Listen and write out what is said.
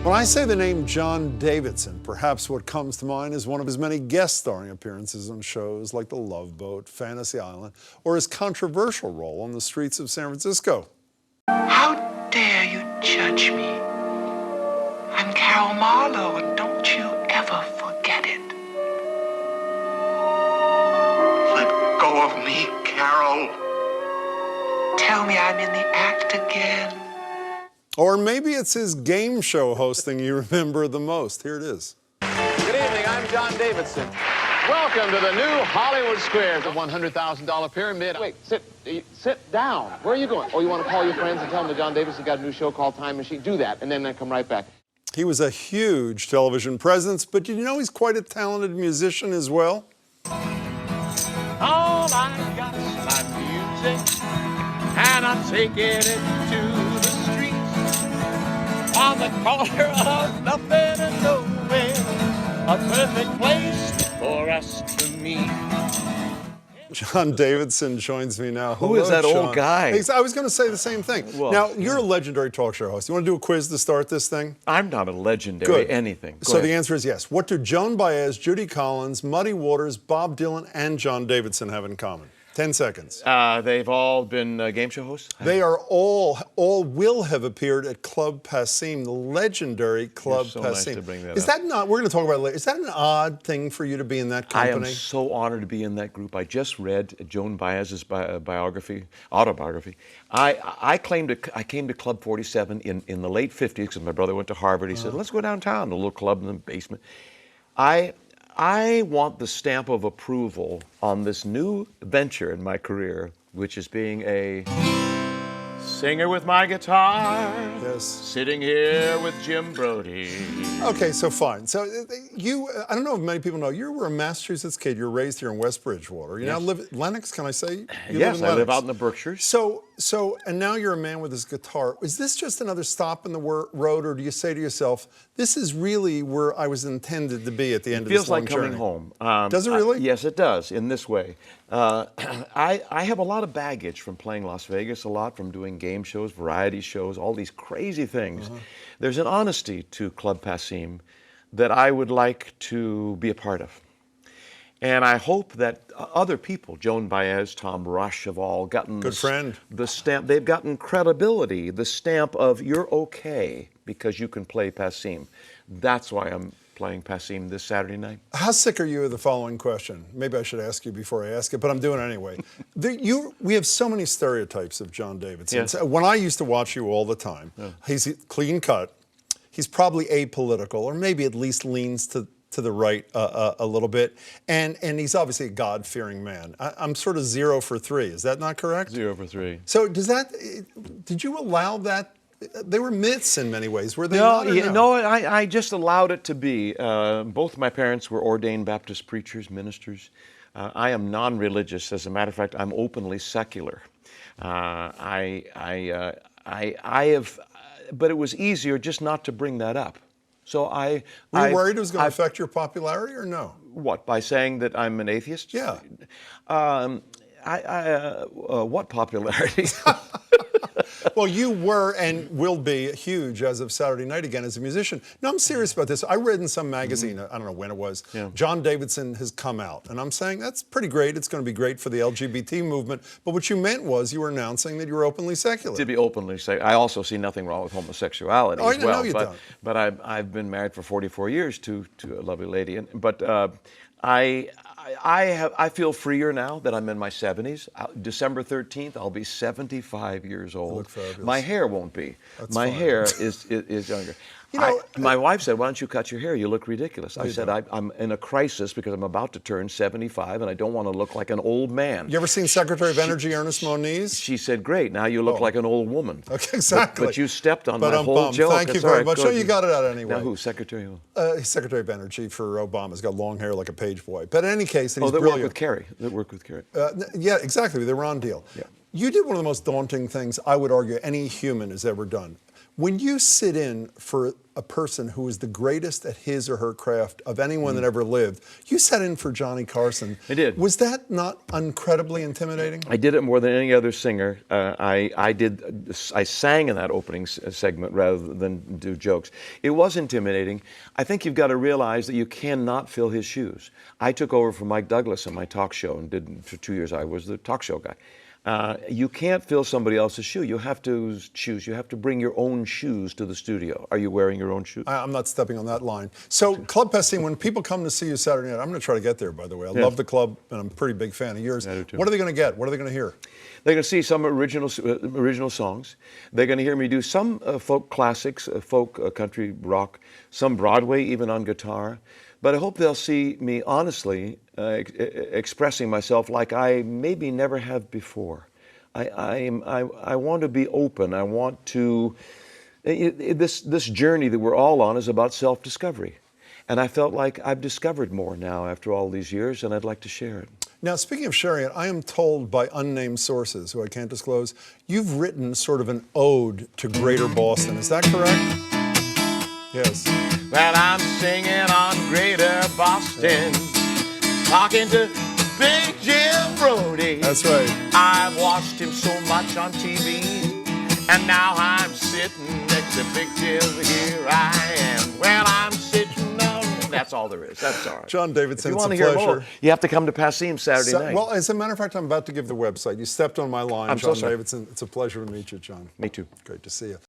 When I say the name John Davidson, perhaps what comes to mind is one of his many guest starring appearances on shows like The Love Boat, Fantasy Island, or his controversial role on the streets of San Francisco. How dare you judge me? I'm Carol Marlowe, and don't you ever forget it. Let go of me, Carol. Tell me I'm in the act again. Or maybe it's his game show hosting you remember the most. Here it is. Good evening, I'm John Davidson. Welcome to the new Hollywood Square, the $100,000 pyramid. Wait, sit down. Where are you going? Oh, you want to call your friends and tell them that John Davidson got a new show called Time Machine? Do that, and then come right back. He was a huge television presence, but did you know he's quite a talented musician as well? All I got is my music, and I'm taking it to the streets. On the corner of nothing and nowhere, a perfect place for us to meet. John Davidson joins me now. Who is that old guy? I was going to say the same thing. Well, now, you're a legendary talk show host. You want to do a quiz to start this thing? I'm not a legendary Good. anything. Go So ahead. the answer is yes. What do Joan Baez, Judy Collins, Muddy Waters, Bob Dylan, and John Davidson have in common? 10 seconds. They've all been game show hosts? They are all will have appeared at Club Passim, the legendary Club so Passim. nice to bring that Is up. that not, we're going to talk about it later, is that an odd thing for you to be in that I company? am so honored to be in that group. I just read Joan Baez's autobiography. I came to Club 47 in the late 50s because my brother went to Harvard. He said, let's go downtown, a little club in the basement. I want the stamp of approval on this new venture in my career, which is being a singer with my guitar, Yes. sitting here with Jim Brody. Okay, so fine. So I don't know if many people know, you were a Massachusetts kid. You were raised here in West Bridgewater. You now live at Lenox, can I say? You Yes, live in I live Lenox. out in the Berkshires. And now you're a man with his guitar. Is this just another stop in the road, or do you say to yourself, this is really where I was intended to be at the end of this Feels long like coming journey? home. Does it really? Yes, it does, in this way. I have a lot of baggage from playing Las Vegas a lot, from doing game shows, variety shows, all these crazy things. There's an honesty to Club Passim that I would like to be a part of. And I hope that other people, Joan Baez, Tom Rush, have all gotten Good friend. the stamp. They've gotten credibility, the stamp of you're okay because you can play Passim. That's why I'm playing Passim this Saturday night. How sick are you of the following question? Maybe I should ask you before I ask it, but I'm doing it anyway. We have so many stereotypes of John Davidson. Yes. So when I used to watch you all the time, he's clean cut. He's probably apolitical, or maybe at least leans to the right a little bit. And he's obviously a God-fearing man. I'm sort of 0 for 3. Is that not correct? 0 for 3. So did you allow that? They were myths in many ways, were they No, not? Or no? I just allowed it to be. Both my parents were ordained Baptist preachers, ministers. I am non-religious. As a matter of fact, I'm openly secular. I have, but it was easier just not to bring that up. So Were you worried it was going to affect your popularity, or no? What, by saying that I'm an atheist? Yeah. What popularity? Well, you were and will be huge as of Saturday night again as a musician. No, I'm serious about this. I read in some magazine, I don't know when it was, John Davidson has come out. And I'm saying that's pretty great. It's going to be great for the LGBT movement. But what you meant was you were announcing that you were openly secular. To be openly secular. I also see nothing wrong with homosexuality as well. No, you don't. But I've been married for 44 years to a lovely lady. But I feel freer now that I'm in my 70s. December 13th, I'll be 75 years old. You look fabulous. My hair won't be. That's my fine. hair is younger. You know, my wife said, why don't you cut your hair? You look ridiculous. I you said, don't. I'm in a crisis because I'm about to turn 75 and I don't want to look like an old man. You ever seen Secretary of Energy Ernest Moniz? She said, great, now you look like an old woman. Okay, exactly. But you stepped on But my I'm whole bummed. joke. Thank you That's very all right, much. go So ahead. you got it out anyway. Now who, Secretary who? He's Secretary of Energy for Obama. He's got long hair like a page boy. But in any case, he's That worked brilliant. with Kerry. That worked with Kerry. Yeah, exactly, the Iran deal. Yeah. You did one of the most daunting things, I would argue, any human has ever done. When you sit in for a person who is the greatest at his or her craft of anyone that ever lived, you sat in for Johnny Carson. I did. Was that not incredibly intimidating? I did it more than any other singer. I sang in that opening segment rather than do jokes. It was intimidating. I think you've got to realize that you cannot fill his shoes. I took over for Mike Douglas on my talk show and did for 2 years. I was the talk show guy. You can't fill somebody else's shoe. You have to choose. You have to bring your own shoes to the studio. Are you wearing your own shoes? I'm not stepping on that line. So, Club Pessim, when people come to see you Saturday night, I'm going to try to get there, by the way. I love the club, and I'm a pretty big fan of yours. I do too. What are they going to get? What are they going to hear? They're going to see some original songs. They're going to hear me do some folk classics, folk country rock, some Broadway, even on guitar. But I hope they'll see me honestly expressing myself like I maybe never have before. I want to be open. I want to. This journey that we're all on is about self-discovery, and I felt like I've discovered more now after all these years, and I'd like to share it. Now, speaking of sharing it, I am told by unnamed sources, who I can't disclose, you've written sort of an ode to Greater Boston. Is that correct? Yes. Well, I'm singing on Greater Boston, talking to Big Jim Brody. That's right. I've watched him so much on TV, and now I'm sitting next to Big Jim. Here I am. Well, I'm sitting on. That's all there is. That's all right. John Davidson, If you it's want a to hear pleasure. more, you have to come to Passim Saturday night. Well, as a matter of fact, I'm about to give the website. You stepped on my line, I'm so John sorry. Davidson. It's a pleasure to meet you, John. Me too. Great to see you.